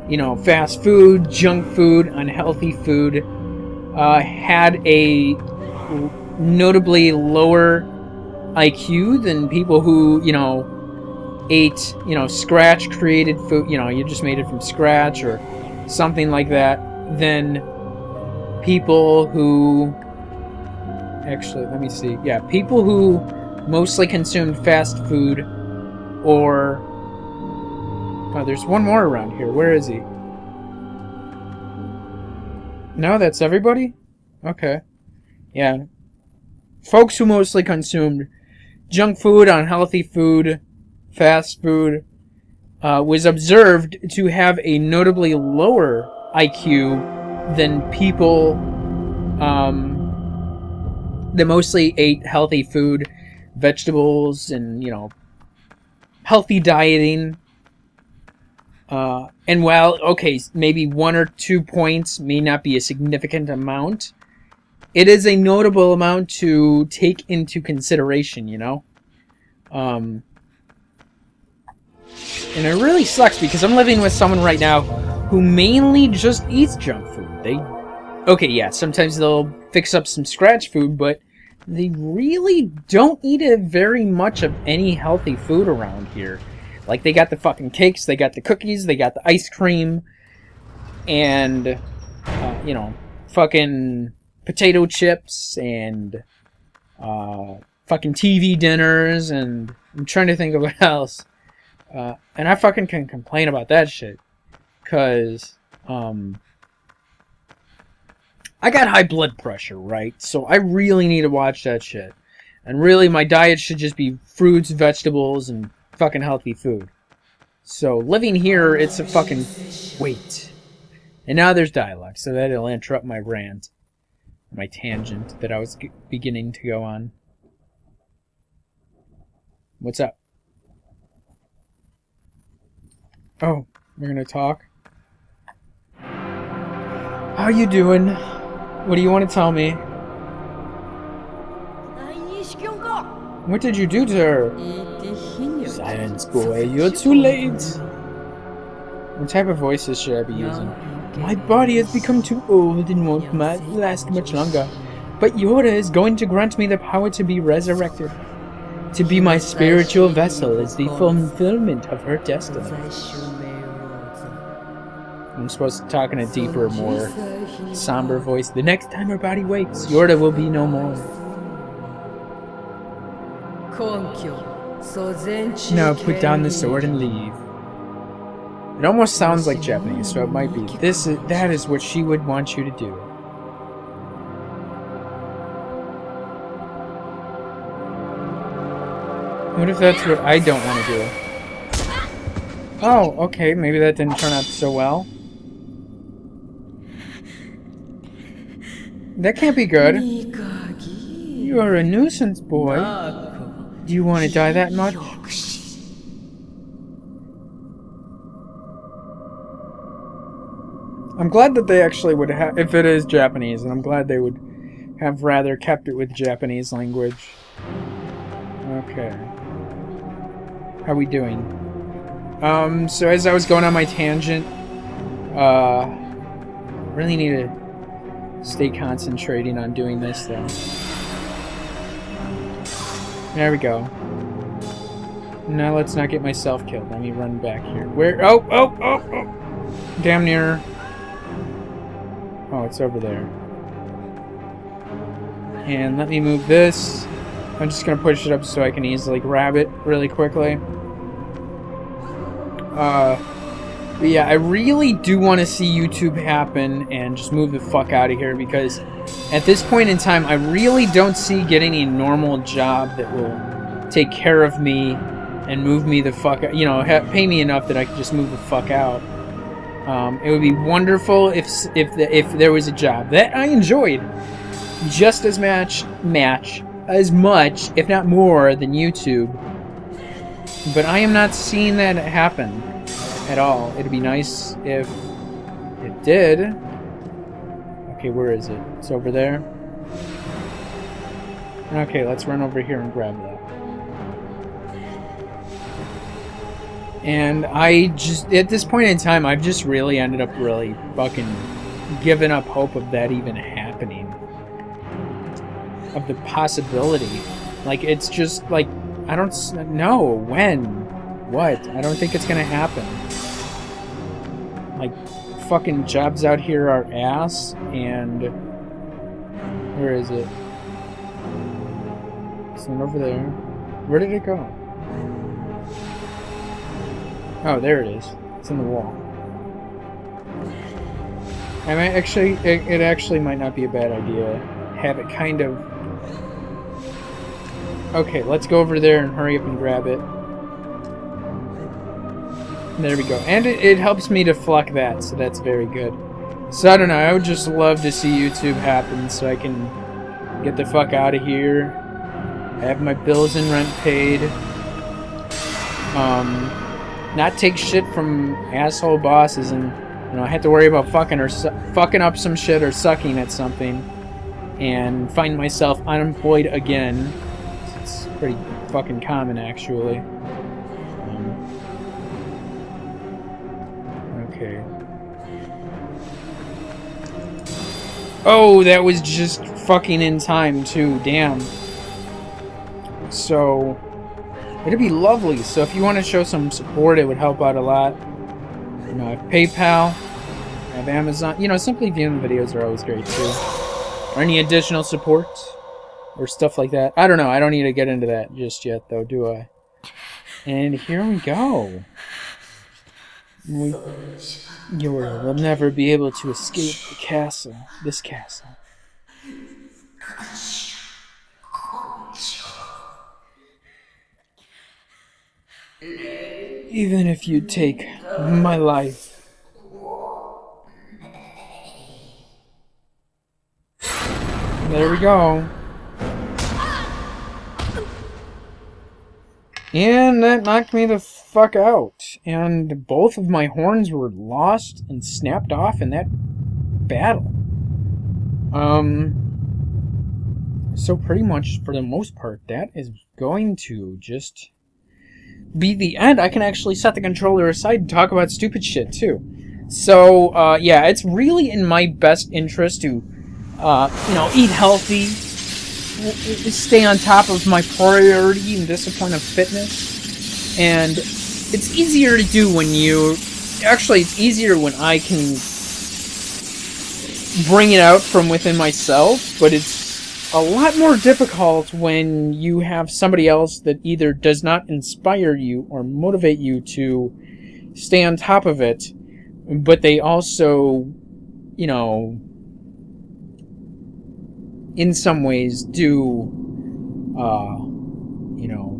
you know, fast food, junk food, unhealthy food, had a notably lower IQ than people who, you know, ate, you know, scratch created food, you know, you just made it from scratch or something like that, than people who, actually, let me see, yeah, people who mostly consumed fast food, or, oh, there's one more around here, where is he? No, that's everybody? Okay. Yeah. Folks who mostly consumed junk food, unhealthy food, fast food, was observed to have a notably lower IQ than people that mostly ate healthy food, vegetables, and, you know, healthy dieting. And while, okay, maybe 1 or 2 points may not be a significant amount, it is a notable amount to take into consideration, you know? And it really sucks because I'm living with someone right now who mainly just eats junk food. Okay, yeah, sometimes they'll fix up some scratch food, but they really don't eat very much of any healthy food around here. Like, they got the fucking cakes, they got the cookies, they got the ice cream, and, you know, fucking potato chips, and, fucking TV dinners, and I'm trying to think of what else. And I fucking can complain about that shit. Because, I got high blood pressure, right? So I really need to watch that shit. And really, my diet should just be fruits, vegetables, and fucking healthy food. So living here, it's a fucking wait. And now there's dialogue, so that'll interrupt my rant, my tangent that I was beginning to go on. What's up? Oh, we're gonna talk? How you doing? What do you want to tell me? What did you do to her? Silence, boy. You're too late. What type of voices should I be using? My body has become too old and won't last much longer. But Yoda is going to grant me the power to be resurrected. To be my spiritual vessel is the fulfillment of her destiny. I'm supposed to talk in a deeper, more somber voice. The next time her body wakes, Yoda will be no more. Now put down the sword and leave. It almost sounds like Japanese, so it might be. That is what she would want you to do. What if that's what I don't want to do? Oh, okay, maybe that didn't turn out so well. That can't be good. You are a nuisance, boy. Do you want to die that much? I'm glad that they actually would have, if it is Japanese, and I'm glad they would have rather kept it with Japanese language. Okay. How we doing? So as I was going on my tangent, really need to stay concentrating on doing this though. There we go. Now let's not get myself killed. Let me run back here. Where? Oh! Damn near. Oh, it's over there. And let me move this. I'm just gonna push it up so I can easily grab it really quickly. But yeah, I really do want to see YouTube happen and just move the fuck out of here, because at this point in time, I really don't see getting a normal job that will take care of me and move me the fuck out, you know, pay me enough that I can just move the fuck out. It would be wonderful if there was a job that I enjoyed just as much, if not more, than YouTube. But I am not seeing that happen at all. It'd be nice if it did. Okay, where is it? It's over there. Okay, let's run over here and grab that. And I just, at this point in time, I've just really ended up really fucking giving up hope of that even happening. Of the possibility. Like, it's just, like, I don't know when, what. I don't think it's gonna happen. Like, fucking jobs out here are ass, and where is it? It's not over there. Where did it go? Oh, there it is. It's in the wall. I mean, actually, it actually might not be a bad idea. Have it kind of... Okay, let's go over there and hurry up and grab it. There we go. And it helps me to fluck that, so that's very good. So, I don't know, I would just love to see YouTube happen so I can get the fuck out of here, have my bills and rent paid, not take shit from asshole bosses and, you know, I have to worry about fucking up some shit or sucking at something, and find myself unemployed again. It's pretty fucking common, actually. Okay. Oh, that was just fucking in time, too. Damn. So, it'd be lovely. So if you want to show some support, it would help out a lot. You know, I have PayPal, I have Amazon. You know, simply viewing videos are always great, too. Or any additional support, or stuff like that. I don't know. I don't need to get into that just yet, though, do I? And here we go. You will never be able to escape the castle. This castle. Even if you take my life. There we go. And that knocked me the fuck out. And both of my horns were lost and snapped off in that battle. So pretty much, for the most part, that is going to just be the end. I can actually set the controller aside and talk about stupid shit, too. So, yeah, it's really in my best interest to, you know, eat healthy, stay on top of my priority and discipline of fitness, and it's easier to do when you... Actually, it's easier when I can bring it out from within myself, but it's a lot more difficult when you have somebody else that either does not inspire you or motivate you to stay on top of it, but they also, you know, in some ways do, you know,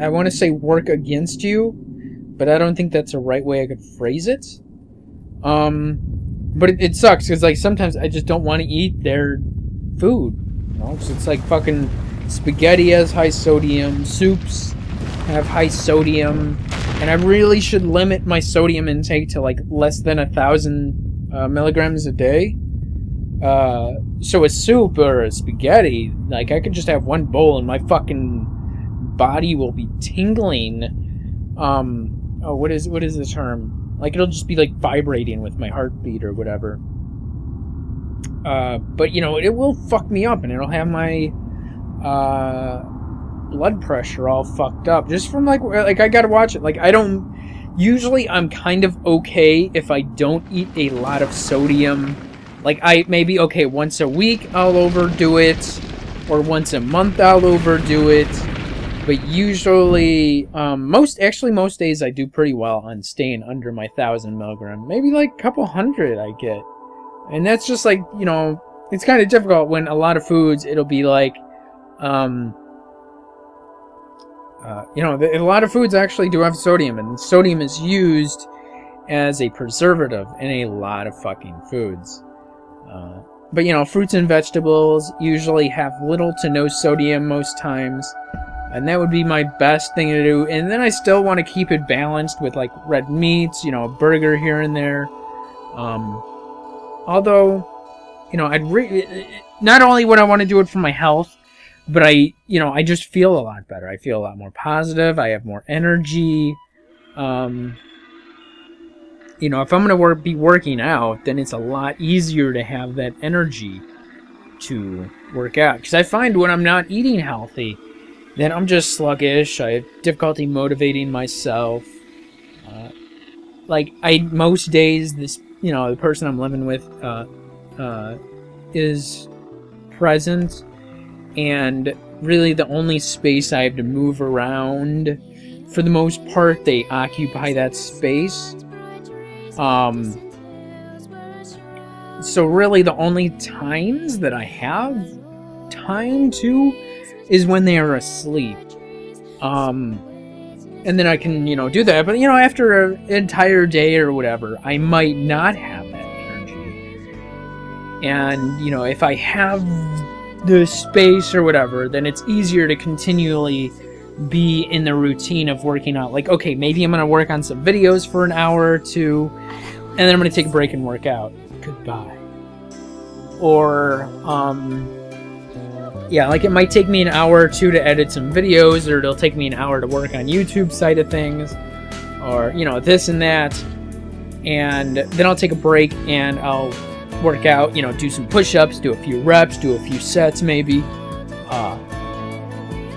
I want to say work against you, but I don't think that's the right way I could phrase it. But it sucks, because, like, sometimes I just don't want to eat their food, you know, so it's like fucking spaghetti has high sodium, soups have high sodium, and I really should limit my sodium intake to, like, less than 1,000 milligrams a day. So a soup or a spaghetti, like, I could just have one bowl and my fucking body will be tingling. Oh, what is the term? Like, it'll just be, like, vibrating with my heartbeat or whatever. But, you know, it will fuck me up, and it'll have my, blood pressure all fucked up. Just from, like, I gotta watch it. Like, I don't... Usually, I'm kind of okay if I don't eat a lot of sodium. Like, maybe, okay, once a week I'll overdo it, or once a month I'll overdo it. But usually, most days I do pretty well on staying under my 1,000 milligram. Maybe, like, a couple hundred I get. And that's just, like, you know, it's kind of difficult when a lot of foods, it'll be like, you know, a lot of foods actually do have sodium, and sodium is used as a preservative in a lot of fucking foods. But, you know, fruits and vegetables usually have little to no sodium most times, and that would be my best thing to do. And then I still want to keep it balanced with, like, red meats, you know, a burger here and there. Although, you know, not only would I want to do it for my health, but you know, I just feel a lot better. I feel a lot more positive. I have more energy. You know, if I'm going to be working out, then it's a lot easier to have that energy to work out. Because I find when I'm not eating healthy, then I'm just sluggish. I have difficulty motivating myself. Like, most days, this, you know, the person I'm living with is present, and really the only space I have to move around, for the most part, they occupy that space. So really the only times that I have time to is when they are asleep. And then I can, you know, do that. But, you know, after an entire day or whatever, I might not have that energy. And, you know, if I have the space or whatever, then it's easier to continually be in the routine of working out. Like, okay, maybe I'm going to work on some videos for an hour or two, and then I'm going to take a break and work out. Goodbye. Or, yeah, like it might take me an hour or two to edit some videos, or it'll take me an hour to work on YouTube side of things, or, you know, this and that. And then I'll take a break and I'll work out, you know, do some push-ups, do a few reps, do a few sets maybe.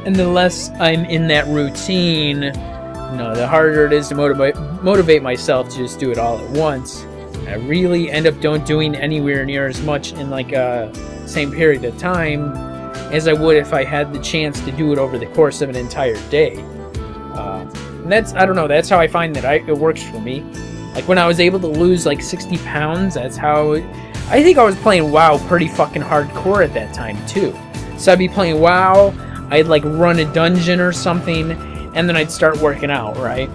And the less I'm in that routine, you know, the harder it is to motivate myself to just do it all at once. I really end up doing anywhere near as much in like a same period of time as I would if I had the chance to do it over the course of an entire day. And that's, I don't know, that's how I find that it works for me. Like when I was able to lose like 60 pounds, that's how I think I was playing WoW pretty fucking hardcore at that time too. So I'd be playing WoW, I'd like run a dungeon or something, and then I'd start working out, right?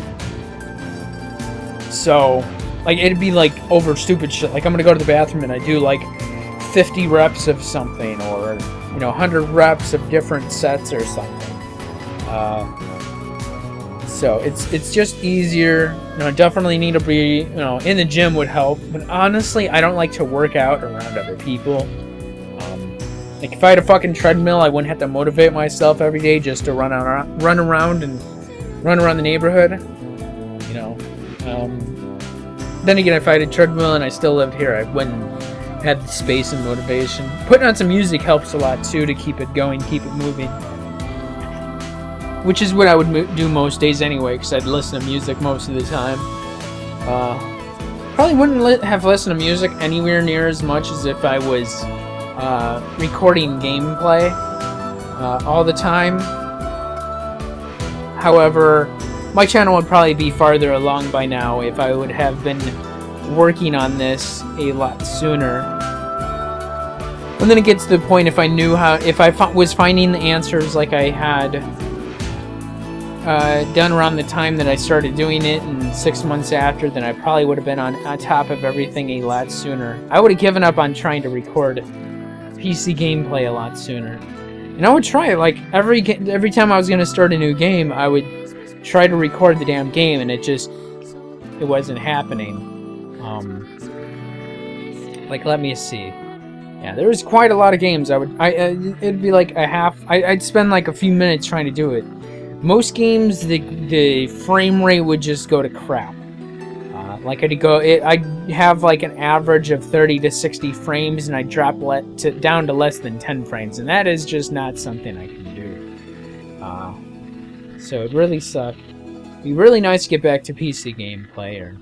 So, like, it'd be like over stupid shit. Like, I'm gonna go to the bathroom and I do like 50 reps of something, or, you know, 100 reps of different sets or something. So it's just easier. You know, definitely need to be, you know, in the gym would help. But honestly, I don't like to work out around other people. Like if I had a fucking treadmill, I wouldn't have to motivate myself every day just to run around the neighborhood. You know. Then again, if I had a treadmill and I still lived here, I wouldn't have the space and motivation. Putting on some music helps a lot too to keep it going, keep it moving. Which is what I would do most days anyway, because I'd listen to music most of the time. Probably wouldn't have listened to music anywhere near as much as if I was recording gameplay all the time. However, my channel would probably be farther along by now if I would have been working on this a lot sooner. And then it gets to the point if I was finding the answers like I had done around the time that I started doing it, and 6 months after, then I probably would have been on top of everything a lot sooner. I would have given up on trying to record PC gameplay a lot sooner. And I would try it, like, every time I was going to start a new game, I would try to record the damn game, and it wasn't happening. Like, let me see. Yeah, there was quite a lot of games. It'd be like I'd spend like a few minutes trying to do it. Most games, the frame rate would just go to crap. Like I'd have like an average of 30 to 60 frames, and I'd drop down to less than 10 frames, and that is just not something I can do. So it really sucked. It'd be really nice to get back to PC gameplay or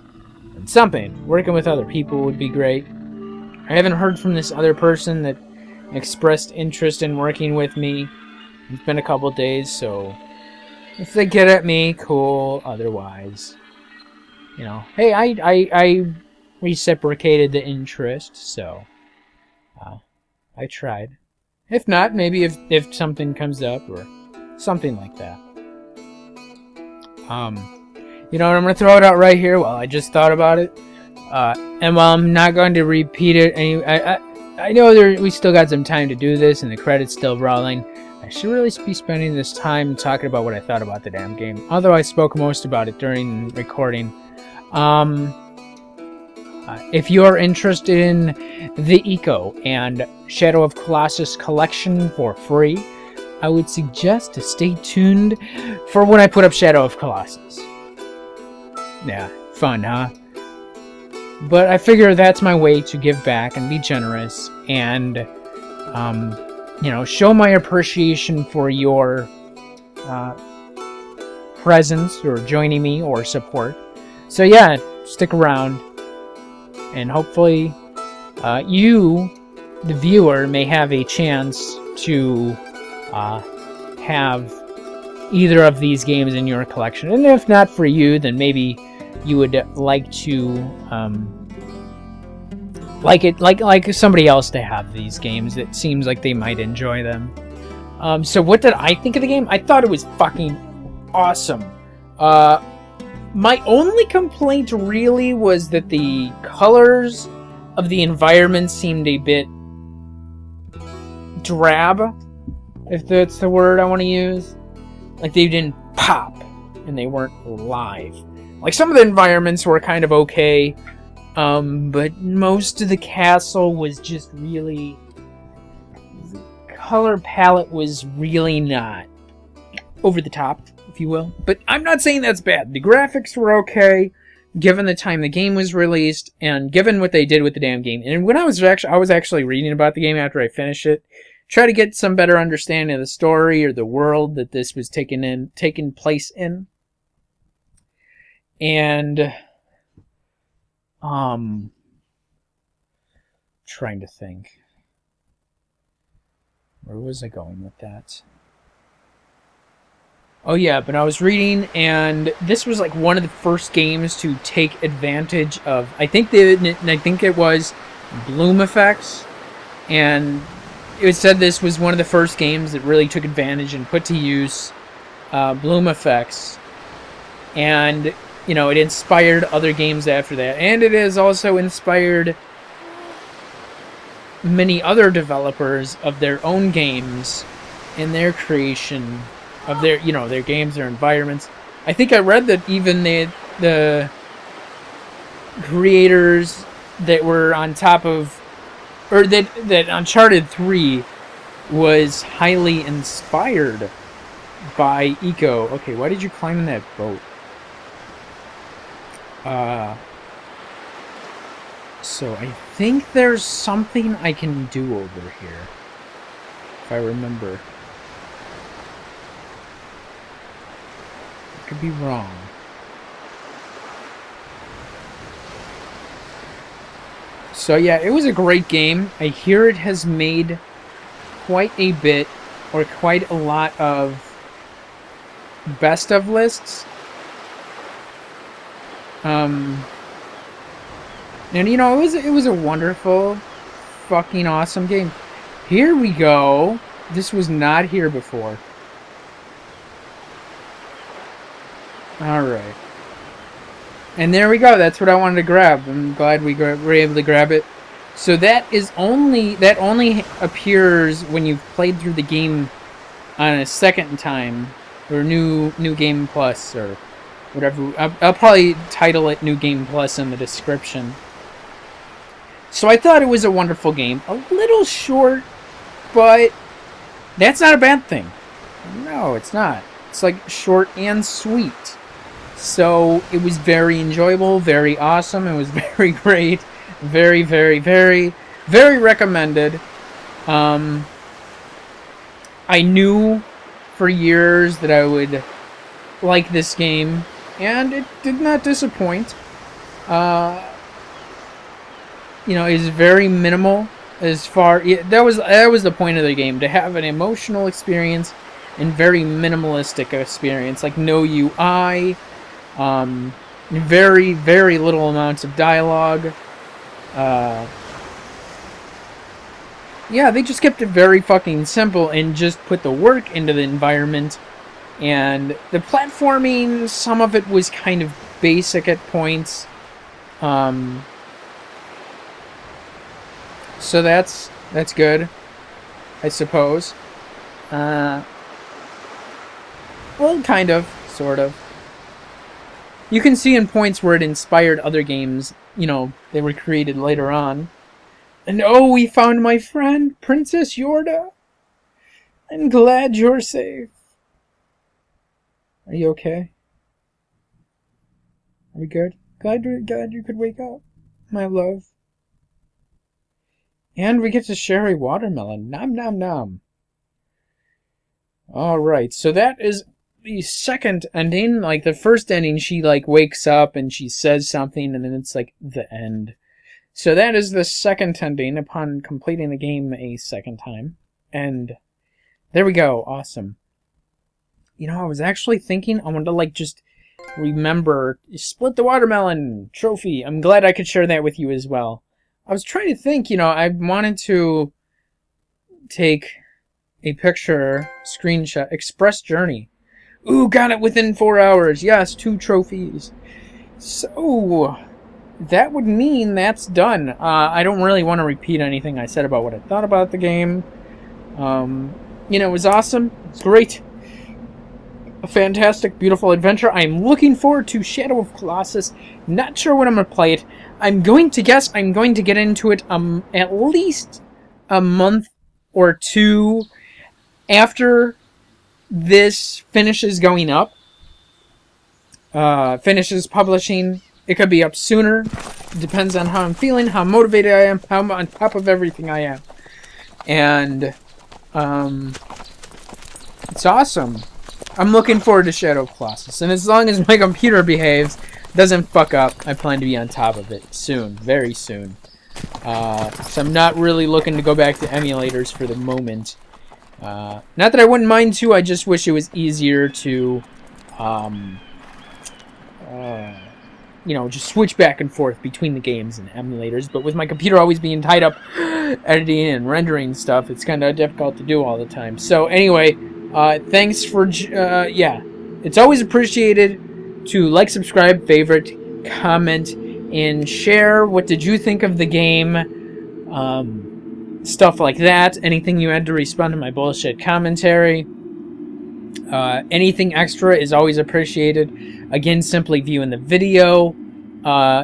something. Working with other people would be great. I haven't heard from this other person that expressed interest in working with me. It's been a couple days, so if they get at me, cool. Otherwise, you know, hey, I reciprocated the interest, so I tried. If not, maybe if something comes up or something like that. You know what, I'm gonna throw it out right here. Well, I just thought about it, and while I'm not going to repeat it, I know we still got some time to do this, and the credits still rolling. I should really be spending this time talking about what I thought about the damn game, although I spoke most about it during recording. If you are interested in the Eco and Shadow of Colossus collection for free, I would suggest to stay tuned for when I put up Shadow of Colossus. Yeah, fun, huh? But I figure that's my way to give back and be generous and, you know, show my appreciation for your presence or joining me or support. So yeah, stick around and hopefully you, the viewer, may have a chance to have either of these games in your collection. And if not for you, then maybe you would like to like somebody else to have these games. It seems like they might enjoy them. So what did I think of the game? I thought it was fucking awesome. My only complaint really was that the colors of the environment seemed a bit drab, if that's the word I want to use. Like they didn't pop and they weren't live. Like some of the environments were kind of okay, but most of the castle was just really... the color palette was really not over the top, if you will. But I'm not saying that's bad. The graphics were okay, given the time the game was released, and given what they did with the damn game. And when I was actually reading about the game after I finished it, try to get some better understanding of the story or the world that this was taking place in. And trying to think. Where was I going with that? Oh yeah, but I was reading, and this was like one of the first games to take advantage of, I think it was bloom effects, and it said this was one of the first games that really took advantage and put to use bloom effects, and you know, it inspired other games after that, and it has also inspired many other developers of their own games in their creation of their, you know, their games, their environments. I think I read that even the creators that were on top of, or that Uncharted 3 was highly inspired by Eco. Okay, why did you climb in that boat? So I think there's something I can do over here, if I remember. I could be wrong. So yeah, it was a great game. I hear it has made quite a bit, or quite a lot of best of lists. And you know, it was a wonderful, fucking awesome game. Here we go. This was not here before. Alright. And there we go. That's what I wanted to grab. I'm glad we were able to grab it. So that only appears when you've played through the game on a second time, or new game plus, or whatever. I'll probably title it New Game Plus in the description. So I thought it was a wonderful game. A little short, but that's not a bad thing. No, it's not. It's like short and sweet. So it was very enjoyable, very awesome. It was very great. Very, very, very, very recommended. I knew for years that I would like this game, and it did not disappoint. You know, it's very minimal as far... that was the point of the game, to have an emotional experience and very minimalistic experience. Like, no UI, very, very little amounts of dialogue. Yeah, they just kept it very fucking simple and just put the work into the environment. And the platforming, some of it was kind of basic at points. So that's good, I suppose. Well, kind of, sort of. You can see in points where it inspired other games, you know, they were created later on. And oh, we found my friend, Princess Yorda. I'm glad you're safe. Are you okay? Are we good? Glad you could wake up, my love. And we get to share a watermelon. Nom nom nom. Alright, so that is the second ending. Like, the first ending, she, like, wakes up and she says something, and then it's, like, the end. So that is the second ending upon completing the game a second time. And there we go. Awesome. You know, I was actually thinking I wanted to, like, just remember, split the watermelon trophy. I'm glad I could share that with you as well. I was trying to think, you know, I wanted to take a picture, screenshot, express journey. Ooh, got it within 4 hours. Yes, 2 trophies. So, that would mean that's done. I don't really want to repeat anything I said about what I thought about the game. You know, it was awesome. It's great. A fantastic, beautiful adventure. I'm looking forward to Shadow of Colossus. Not sure when I'm going to play it. I'm going to guess I'm going to get into it at least a month or 2 after this finishes going up. Finishes publishing. It could be up sooner. It depends on how I'm feeling, how motivated I am, how on top of everything I am. And it's awesome. I'm looking forward to Shadow of Colossus, and as long as my computer behaves, doesn't fuck up, I plan to be on top of it soon, very soon. So I'm not really looking to go back to emulators for the moment. Not that I wouldn't mind to, I just wish it was easier to, you know, just switch back and forth between the games and emulators. But with my computer always being tied up editing and rendering stuff, it's kind of difficult to do all the time. So anyway, thanks for, yeah, it's always appreciated to like, subscribe, favorite, comment, and share. What did you think of the game? Stuff like that. Anything you had to respond to my bullshit commentary. Anything extra is always appreciated. Again, simply viewing the video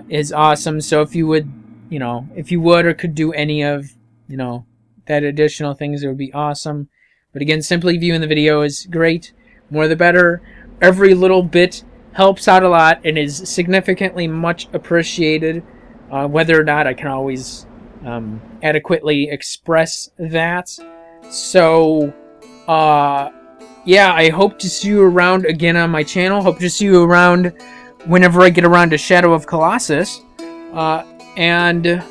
is awesome. So if you would, you know, if you would or could do any of, you know, that additional things, it would be awesome. But again, simply viewing the video is great. More the better. Every little bit helps out a lot and is significantly much appreciated. Whether or not I can always adequately express that. So, yeah, I hope to see you around again on my channel. Hope to see you around whenever I get around to Shadow of Colossus. And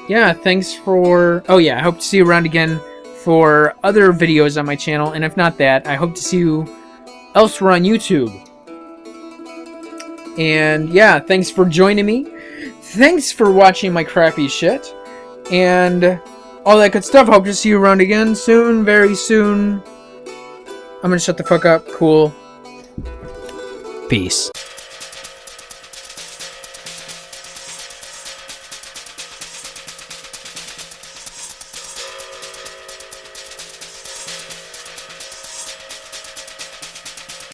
yeah, thanks for... Oh yeah, I hope to see you around again for other videos on my channel. And if not that, I hope to see you elsewhere on YouTube. And yeah, thanks for joining me. Thanks for watching my crappy shit. And all that good stuff. Hope to see you around again soon, very soon. I'm gonna shut the fuck up. Cool. Peace.